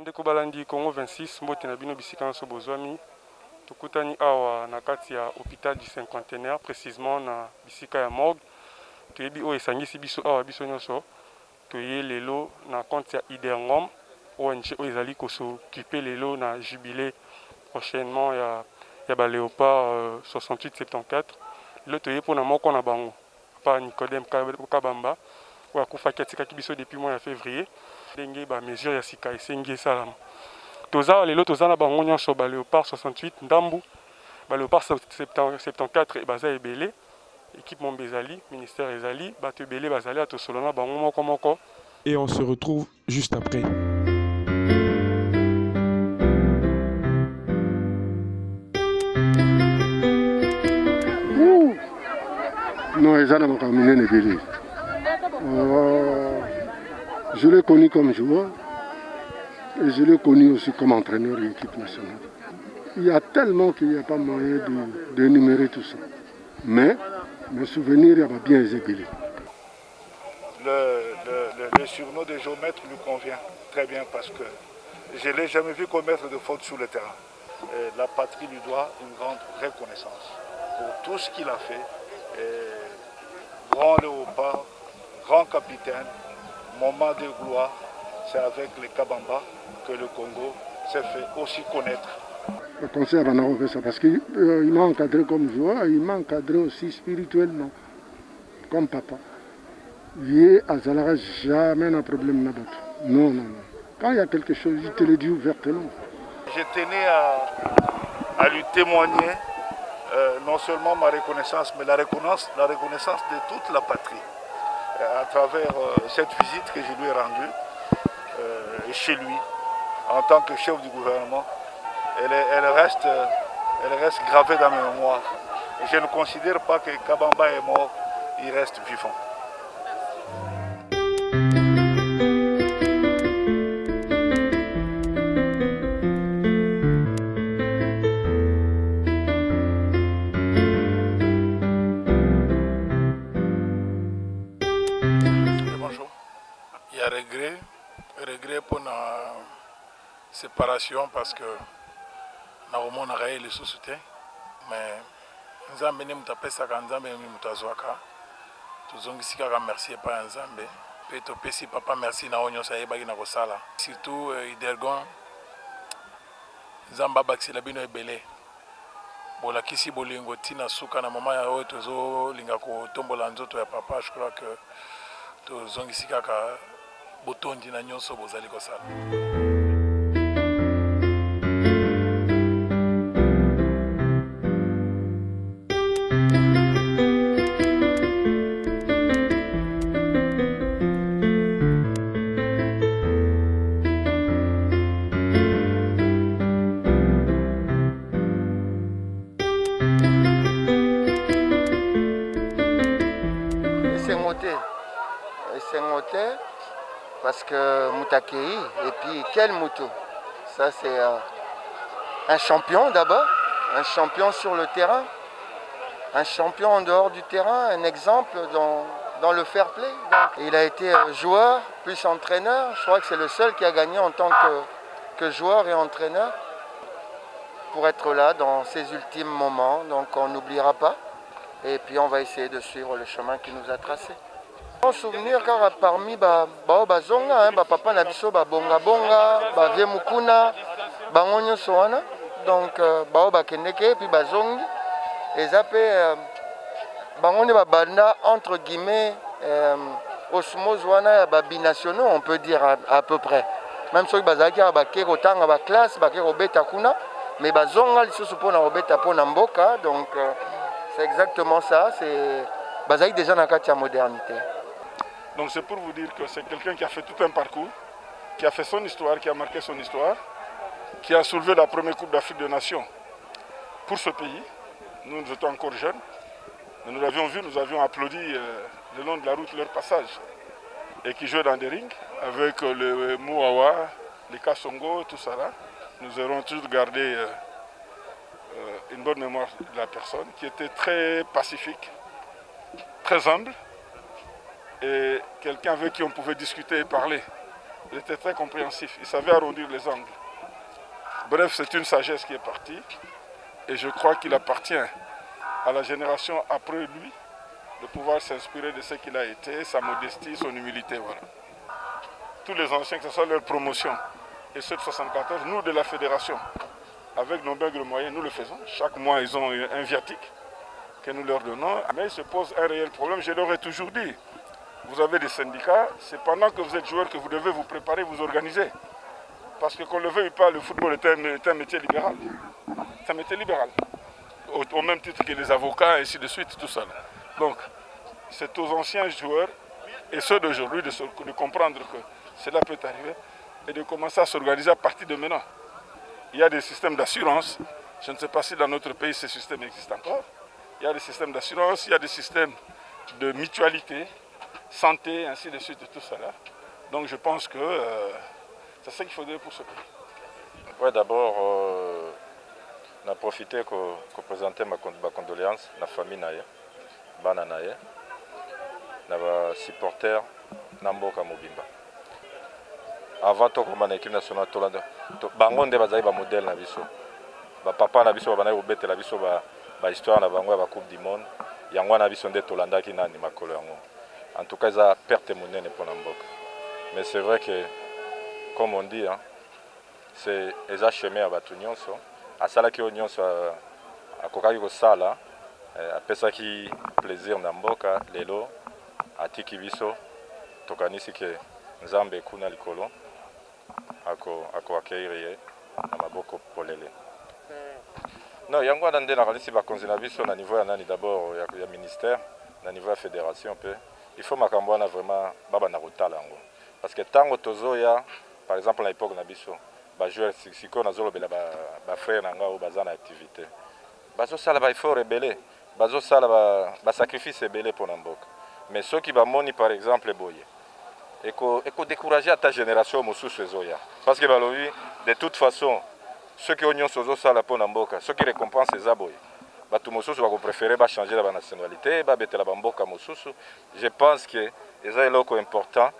Bandeko balandi Congo 26 mbote na bino bisika na sobozwami tukutani awa na kati ya hôpital du cinquantenaire précisément na bisika ya morgue toyebi o esangisi biso awa biso nyonso toye lelo na compte ya Iderngom ONG o ezali ko s'occuper lelo na jubilé prochainement ya ba Léopard 68-74 lelo toye pona moko na bango pa Nicodème Kabamba wa kufaki atikaki biso depuis mois de février ndenge ba mesure ya sika esengi salama toza lelo toza na bango nyonso ba Léopard 68 ndambu ba Léopard 74 et baza ebele équipe Mombezali ministère ezali bato ebele bazali atosolona bango moko moko et on se retrouve juste après. Non, je l'ai connu comme joueur et je l'ai connu aussi comme entraîneur de l'équipe nationale. Il y a tellement qu'il n'y a pas moyen d'énumérer tout ça. Mais mes souvenirs, il y a bien exécuté. Le surnom de géomètre lui convient très bien parce que je ne l'ai jamais vu commettre de faute sur le terrain. Et la patrie lui doit une grande reconnaissance pour tout ce qu'il a fait. Et grand Léopard, grand capitaine, moment de gloire, c'est avec les Kabamba que le Congo s'est fait aussi connaître. Le conseil a fait ça parce qu'il m'a encadré comme joueur, il m'a encadré aussi spirituellement, comme papa. Il n'a jamais un problème là-bas. Non, non, non. Quand il y a quelque chose, il te le dit ouvertement. Je tenais à lui témoigner non seulement ma reconnaissance, mais la reconnaissance de toute la patrie. À travers cette visite que je lui ai rendue chez lui, en tant que chef du gouvernement, elle reste gravée dans mes mémoires. Je ne considère pas que Kabamba est mort, il reste vivant. Regret pour la séparation parce que na romo na raye les sociétés mais nzambe ne mutapesa ka nzambe ne mutazwaka tuzongisika ka merci pa nzambe pe to pesi papa merci na onyo sa yebaki na kosala surtout Idergon nzamba bakisela bino ebele bola kisi bolingo tina suka na mama ya oyo tozo linga ko tombola nzoto ya papa. Je crois que tozongisika ka botondi na nyonso bozali kosala. Sengote parce que Moutakei, et puis quel Moutou. Ça c'est un champion d'abord, un champion sur le terrain, un champion en dehors du terrain, un exemple dans le fair play. Donc, il a été joueur plus entraîneur, je crois que c'est le seul qui a gagné en tant que joueur et entraîneur pour être là dans ces ultimes moments, donc on n'oubliera pas et puis on va essayer de suivre le chemin qu'il nous a tracé. Mon souvenir car parmi bazonga papa na biso bonga vie mukuna bangonyo soana donc bakendeke puis bazongi ezape bangonyo banda entre guillemets osmose wana ya binationaux on peut dire à peu près même ceux bazaki bake kotanga ba classe bake robeta kuna mais bazonga lisusu pona robeta pona mboka donc c'est exactement ça, c'est bazaki déjà na kati ya modernité. Donc c'est pour vous dire que c'est quelqu'un qui a fait tout un parcours, qui a fait son histoire, qui a marqué son histoire, qui a soulevé la première Coupe d'Afrique des Nations pour ce pays. Nous étions encore jeunes, mais nous l'avions vu, nous avions applaudi le long de la route leur passage. Et qui jouait dans des rings avec le Mouawa, les Kassongo, tout ça là. Nous aurons toujours gardé une bonne mémoire de la personne, qui était très pacifique, très humble. Et quelqu'un avec qui on pouvait discuter et parler. Il était très compréhensif, il savait arrondir les angles. Bref, c'est une sagesse qui est partie et je crois qu'il appartient à la génération après lui de pouvoir s'inspirer de ce qu'il a été, sa modestie, son humilité. Voilà. Tous les anciens, que ce soit leur promotion et ceux de 74, nous de la fédération, avec nos maigres moyens, nous le faisons. Chaque mois, ils ont un viatique que nous leur donnons. Mais il se pose un réel problème, je leur ai toujours dit. Vous avez des syndicats, c'est pendant que vous êtes joueur que vous devez vous préparer, vous organiser. Parce que qu'on le veuille ou pas, le football est un métier libéral. C'est un métier libéral. Au même titre que les avocats, et ainsi de suite, tout ça. Donc, c'est aux anciens joueurs et ceux d'aujourd'hui de comprendre que cela peut arriver et de commencer à s'organiser à partir de maintenant. Il y a des systèmes d'assurance. Je ne sais pas si dans notre pays ces systèmes existent encore. Il y a des systèmes d'assurance, il y a des systèmes de mutualité, santé, ainsi de suite, tout ça. Donc je pense que c'est ce qu'il faudrait pour ce pays. Oui, d'abord, on a profité pour présenter ma condoléance à la famille Naye, Bana Naye, na supporter Namboka Mobimba. Avant de commencer l'équipe nationale, bango nde bazali ba modèle na biso. Ba papa na biso ba na obete la biso ba histoire na bango ba coupe du monde. Yango na biso nde tolandaki nani makolo yango. En tout cas, ça perte monene pour Namboka. Mais c'est vrai que comme on dit, hein, c'est les chemin à batu nyonso. À sala ki nyonso a kokaki ko sala, a pesa ki plaisir Namboka lelo atiki biso tokanisi ke Nzambe kuna likolo. Ako accueillir na maboko polele. Non, yango ndende na kalisi ba konzi na biso na niveau ya nani d'abord ya ministère, na niveau ya fédération peu. Il faut makambo na vraiment baba na rotala yango. Parce que tango tozoya par exemple na époque na biso, ba joueur siko na zolobela ba frère na nga o bazana activité. Bazo sala ba il faut rebeller, bazo sala ba sacrifice rebelle pour Namboka. Mais ceux qui ba moni par exemple boye et que décourager à ta génération parce que de toute façon ceux qui ont sozo ça la pour Namboka, ceux qui récompensent les aboyés, batu mosusu va préférer changer la nationalité, ba betela bamboka mosusu. Je pense que c'est loko important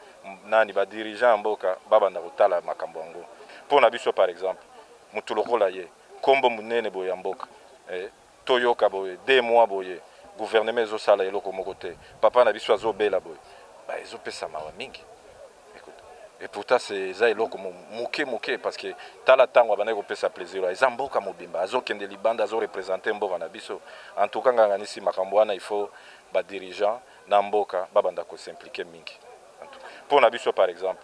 nani ba dirigeant mboka baba na rotala makambo ngo. Pour na biso par exemple, mutuloko la ye, kombo munene boya mboka. Toyoka boye, 2 mois boye, gouvernement zo sala eloko mokote. Papa na biso azo bela boye. Ba ezo pesa mawa mingi. Et pourtant c'est ça eloko moke parce que tala tango bana ko pesa plaisir eza mboka mobimba azo kende libanda azo représenter mboka na biso. En tout cas nganganisi makambo wana il faut ba dirigeant na mboka babanda ko s'impliquer mingi. Pour na biso par exemple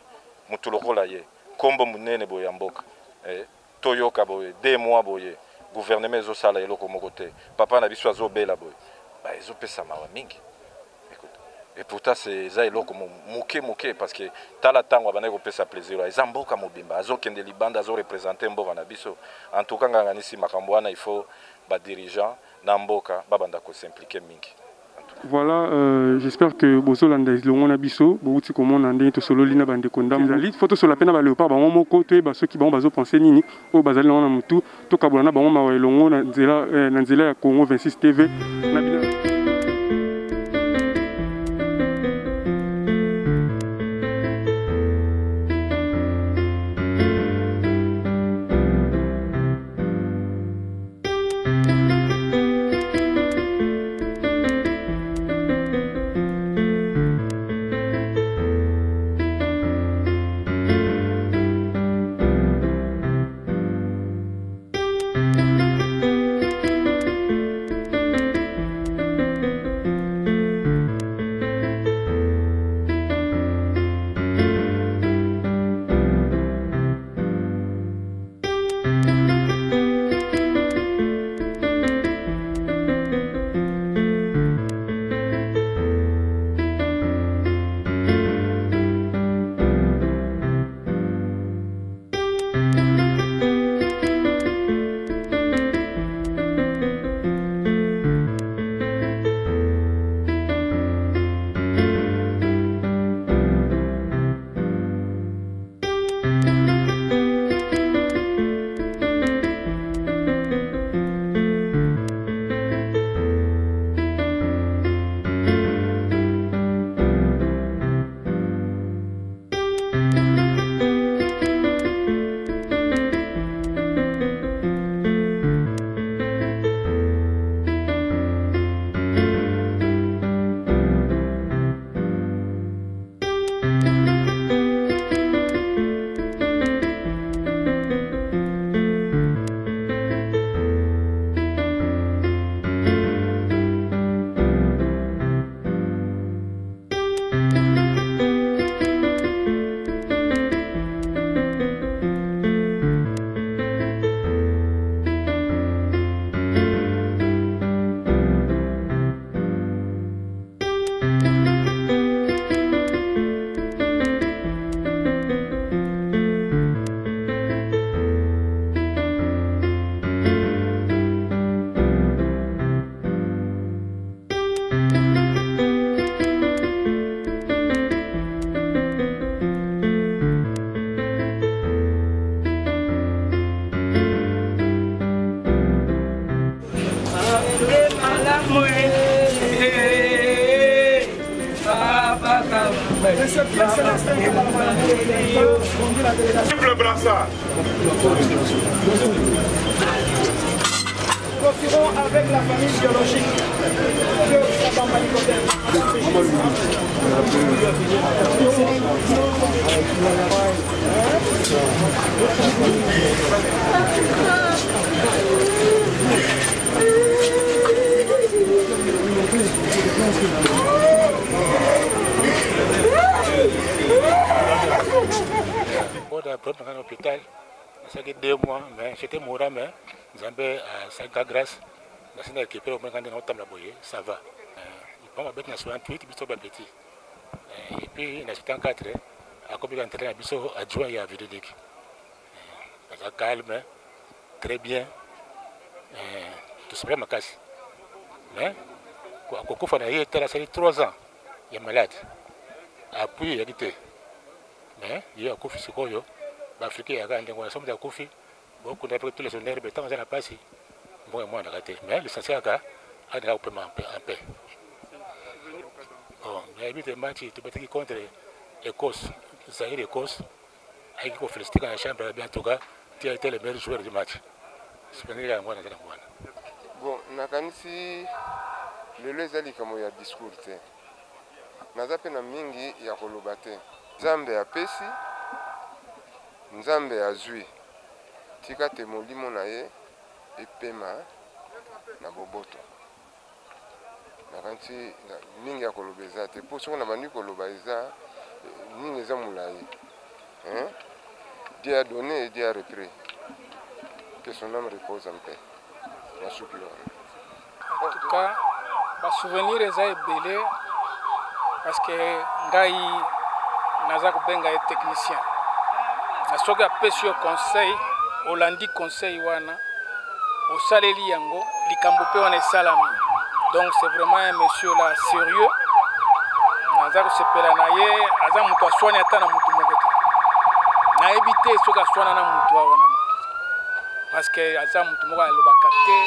mutuloko la ye kombo munene boya mboka toyoka boye 2 mois boye gouvernement zo sala eloko mokote papa na biso azo bela boye ba ezo pesa mawa mingi. Et pourtant c'est ça eloko moke parce que tala tango bana ko pesa plaisir eza mboka mobimba azo kende libanda azo représenter mboka na biso. En tout cas nganganisi makambo wana il faut ba dirigeant na mboka babanda ko s'impliquer mingi. Voilà, j'espère que Bozolanda est long biso, beaucoup comme on a dit to solo lina bande kondam. Les photos sur la peine ba léopard ba mon côté ba ceux qui ba bazo penser nini o bazali na mutu to kabona ba ma longo na nzela ya Congo 26 TV na M. Pierre Célestin conduit la délégation. Triple brassard. Clôturons avec la famille biologique de Sabamba Nicodème. Dans l'hôpital, ça fait 2 mois, mais j'étais mourant, mais nous avons 5 ans grâce. Nous sommes équipés au moins quand nous avons ça va. Bon, on a 68, puis on petit. Et puis, on a 74, à cause de l'entrée, on a adjoint à Véridique. Ça calme, très bien. Tout se prend ma casse. Mais, quand on a été 3 ans, il est malade. Après, il a quitté. Mais, il y a un coup physique. L'Afrique a gagné la somme de Koufi. Beaucoup de tous les honneurs, mais tant que ça n'a pas passé. Bon, moi, on a raté. Mais l'essentiel, c'est qu'on a un peu en paix. Bon, mais il y a des matchs qui contre l'Écosse, Zaïre Écosse. Il faut féliciter dans la chambre, bien tout cas, qui a été le meilleur joueur du match. C'est ce que je moi. Bon, nakanisi lelo ezali kamo ya discours te. Naza pe na mingi ya koloba te. Nzambe apesi, Nzambe azwi. Tika te molimo na ye epema na boboto. Nakanisi mingi ya koloba eza te. Po soko na bandi koloba eza mingi eza molayi. Dieu a donné et Dieu a repris. Que son âme repose en paix. En tout cas, ma souvenir est belé parce que ngai naza kubenga est technicien. Na soki apesi yo conseil, olandi conseil wana, osaleli yango, likambo pe wana esalami. Donc c'est vraiment un monsieur là sérieux. Naza kosepela na ye, aza mutu aswani ata na mutu moko te. Na ebite soki aswana na mutu wana. Parce que aza mutu moko alobaka te,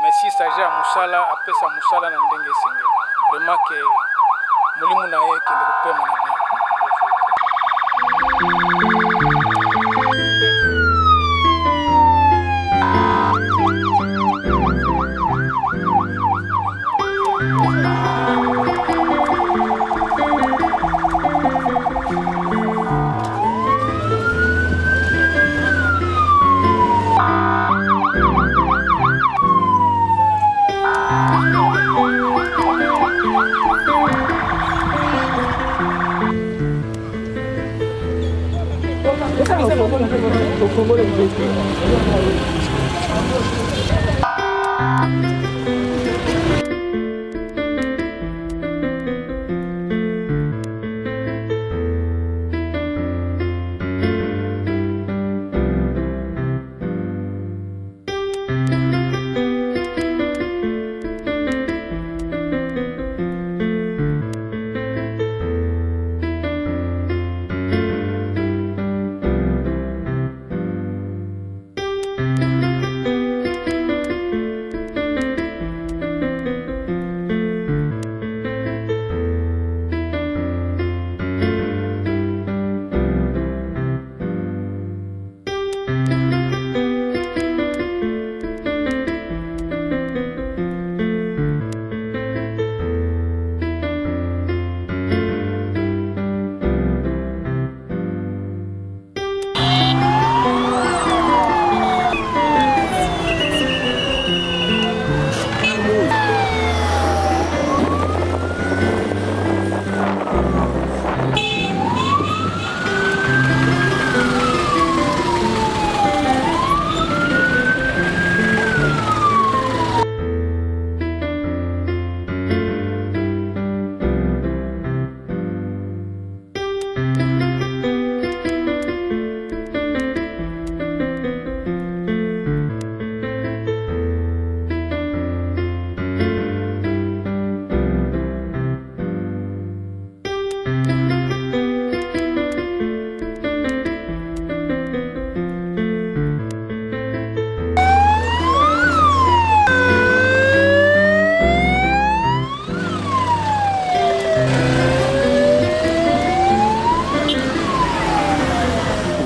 mais si s'agit à musala, apesa musala na ndenge senge. Vraiment que mulimu na ye kende kopema na bien.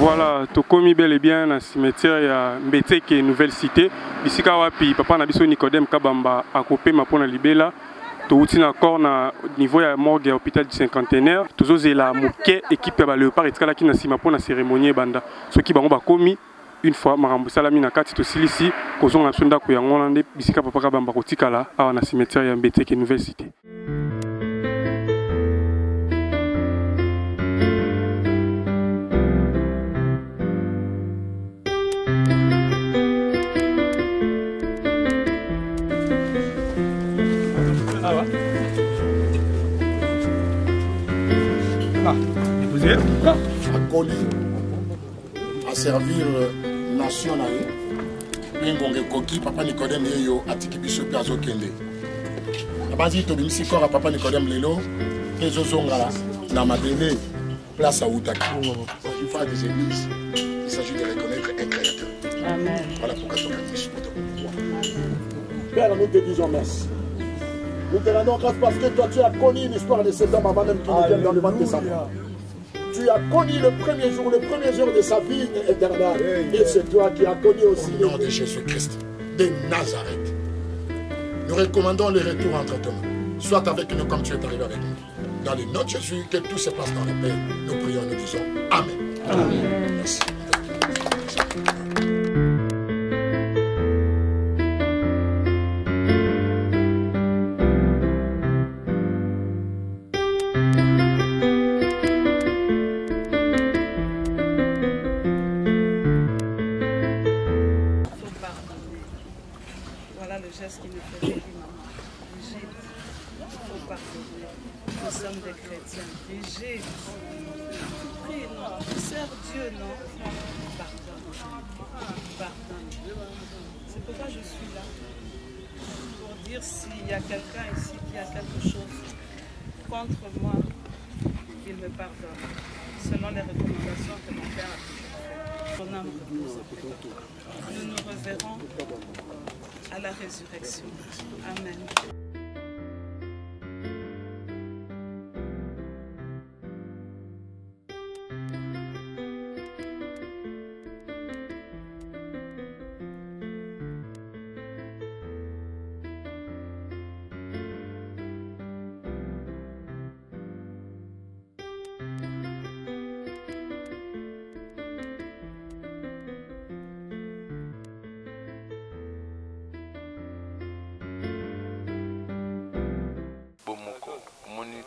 Voilà, tokomi bel et bien na cimetière ya Mbeteke Nouvelle Cité. Bisika wapi papa na biso Nicodème Kabamba akopema pona libela. Touti na corps na niveau ya morgue ya hôpital du cinquantenaire. Tozozela moke équipe ya ba léopard etikala ki na sima pona cérémonie banda. Soki bango bakomi une fois makambo salami na kati to silisi kozonga na sonda ko yango na nde bisika papa Kabamba kotikala awa na cimetière ya Mbeteke Nouvelle Cité. Akoli à servir nation na ye ngonge koki papa Nicodème yo atiki biso pe azokende abanzi to bimisi kora papa Nicodème lelo ezozonga na mabele place à Outaki. Il faut des églises, il s'agit de reconnaître un créateur. Amen. Voilà pourquoi tu as Père, nous te disons merci. Nous te rendons grâce parce que toi tu as connu l'histoire de cet homme avant même qu'il ne vienne dans le ventre de sa mère. Tu as connu le premier jour de sa vie éternelle. Et c'est toi qui as connu aussi le nom de Jésus-Christ, de Nazareth. Nous recommandons le retour entre toi. Sois avec nous comme tu es arrivé avec nous. Dans le nom de Jésus, que tout se passe dans la paix. Nous prions, nous disons Amen. Amen. Merci. Voilà le geste qui me fait rire, maman. Brigitte, il faut pardonner. Nous sommes des chrétiens. Brigitte, prie, non. Tu sers Dieu, non? Pardonne. Pardonne. C'est pourquoi je suis là. Pour dire s'il y a quelqu'un ici qui a quelque chose contre moi, qu'il me pardonne. Selon les recommandations que mon père a toujours faites. Ton âme repose en paix. Nous nous reverrons à la résurrection. Amen.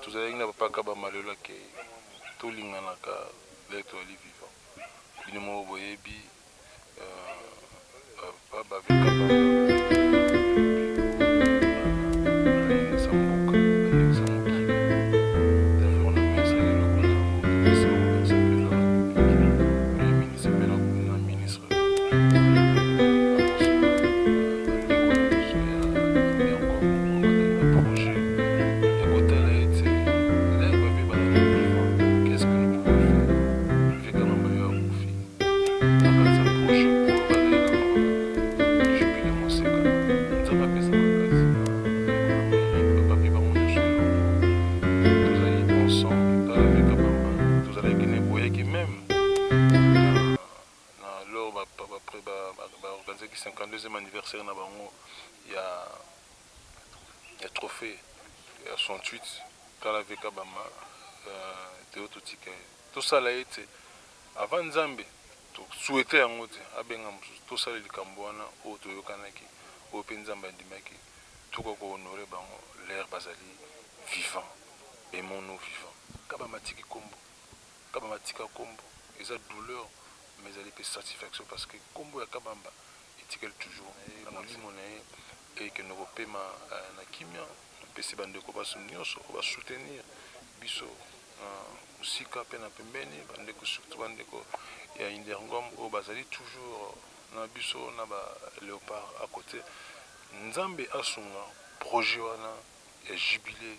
Tozali na papa Kabamba lelo ke tolinganaka leto ali vivant bino mo boyebi papa Kabamba anniversaire na bango ya trophée ya 68 kala veka bama Théo Tika tout ça là été avant Nzambe to souhaiter yango te abenga tout ça likambo wana o to yokanaki o pe Nzambe ndimaki tout ko honorer bango l'air bazali vivant et mon nous vivant kabama tiki kombo kabama tika kombo eza douleur mais elle est satisfaction parce que kombo ya kabamba etikel toujours na limoné et que nous repema na kimia pesi bandeko basu nyonso ba soutenir biso musika pe na pembeni bandeko surtout bandeko ya Inderngom o bazali toujours na biso na ba léopard à côté Nzambe asunga projet wana ya jubilé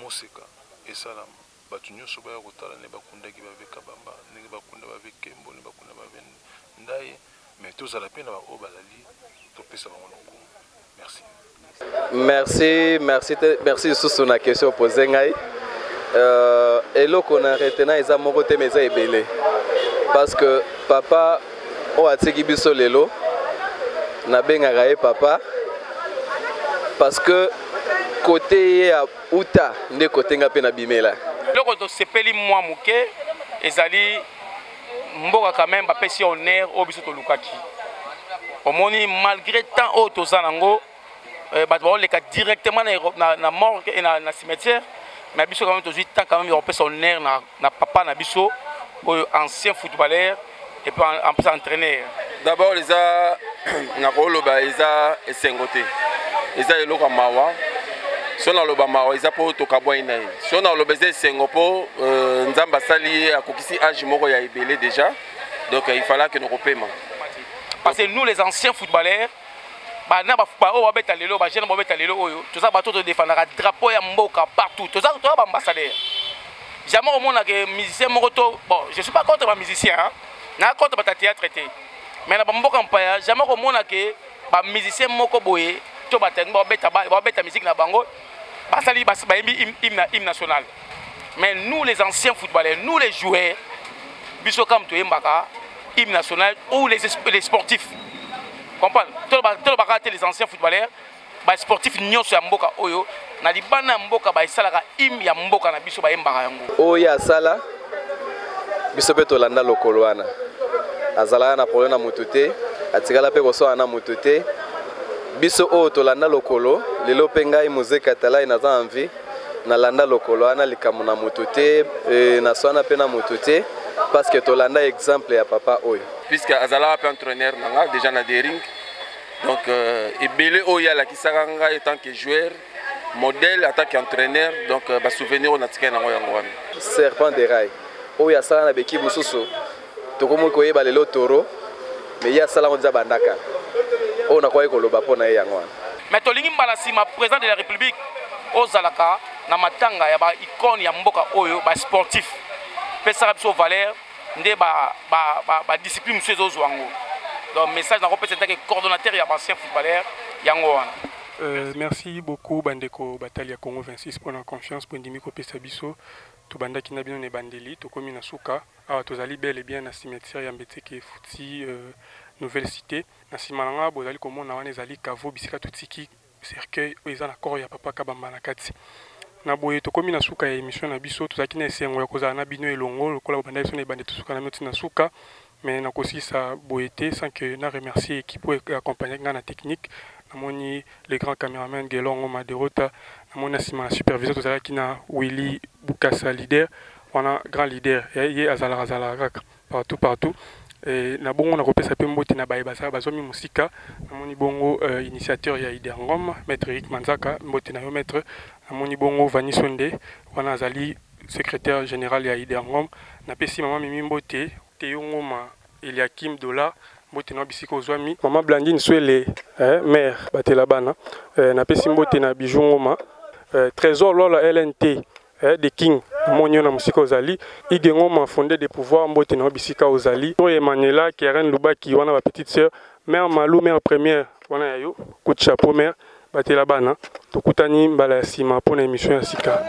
Moseka et salam batu nyonso ba kotala ne bakundaki ba veka bamba ne bakunda ba vekembo ne bakunda ba ndaye mais tous à la peine o bazali to pesa ba monoko. Merci. Merci sur la question posée ngai. Et là qu'on a retenu ils ont monté mais ça est belé. parce que papa o atiki biso lelo na bengaka ye papa parce que côté ya uta nde côté nga pe na bimela loko to sepeli mwa muke ezali mboka quand même bapesi honneur o biso to lukaki omoni malgré tant o toza nango bato baoleka directement na morgue et na cimetière mais biso quand même tozwi tant quand même opesa honneur na papa na biso oyo ancien footballeur et puis en plus entraîneur. D'abord les a nakoloba eza esengote eza eloko mawa so na loba mawa eza po tokabwa ina so na loba eza esengo po nzamba sali akokisi âge moko ya ebele déjà donc il fallait que nous repaiement parce que nous les anciens footballeurs bana ba o babeta lelo ba jeune babeta lelo oyo toza bato to défendra drapeau ya mboka partout toza ba ambassadeur jamais au monde que musicien moko bon je suis pas contre les musiciens hein na contre ba théâtre traité mais na mboka mpaya jamais au monde que ba musicien moko boye to batengo babeta musique na bango basali ba hymne national mais nous les anciens footballeurs nous les joueurs biso comme to yembaka hymne national ou les sportifs comprendre les anciens footballeurs ba sportifs nyonso ya mboka oyo na libana mboka ba isalaka hymne ya mboka na biso ba yembaka yango oyo asala biso pe tolanda lokolo wana azalaka na problème na mutu te atikala pe kosoa na mutu te biso oyo tolanda lokolo lelo mpe ngai Muse Katala naza envie nalanda lokolo wana likambo na mutu te naswana mpe na mutu te parce que tolanda exemple ya papa oyo puisque azalaka mpe entraîneur nanga déjà na des rings donc ebele oyo alakisaka ngai en tant que joueur modèle en tant qu'entraîneur donc basouvenir oyo natikali nango yango wana serpent de rail oyo asala na bekipe mosusu tokomi koyeba lelo toro mais ye asalango nza bandaka oyo nakoki koloba mpo na ye yango wana mais tolingi mbala nsima président de la république ozalaka na matanga ya baicone ya mboka oyo basportif pesaka biso valeur nde badiscipline mosusu ezozwa yango donc message nakopesa ntake coordonnateur ya bancien footballeur yango wana. Merci beaucoup bandeko batali ya Congo 26 pour la confiance pour ndimi kopesa biso tobandaki na bino ne bandeli tokomi na suka awa tozali bel et bien na cimetière ya Mbeteke Futi nouvelle cité na nsima na nga bozali komona wana ezali kavo bisika totiki cercueil oyo eza na koro ya papa Kabamba na kati na boye tokomi na suka ya émission na biso tozalaki na esengo ya kozala na bino elongo lokola bobanda biso na ebande tosuka na moti na suka mais nakosisa boye te sans que na remercier équipe oyo accompagné nga na technique namoni le grand caméraman Gelongo Maderota namoni na nsima na superviseur tozalaki na Willy Bukasa leader wana grand leader ye azalaka kaka partout et na bongo na kopesa pe mbote na baye bazomi musika namoni bongo initiateur ya Iderngom maître Eric Manzaka mbote na yo maître namoni bongo Vani Sonde wana azali secrétaire général ya Iderngom na pesi mama mimi mbote Teyongoma Eliakim Dola mbote na bisika ozwami mama Blandine Swele mère batela bana na pesi mbote na Bijungoma trésor lola LNT de King monyo na musika ozali Igengoma fondé de pouvoir mbote na bisika ozali to Emmanuela Keren Lubaki wana ba petite sœur mère Malou mère première wana yayo coup de chapeau mère batela bana tokutani mbala ya sima pour na émission ya sika.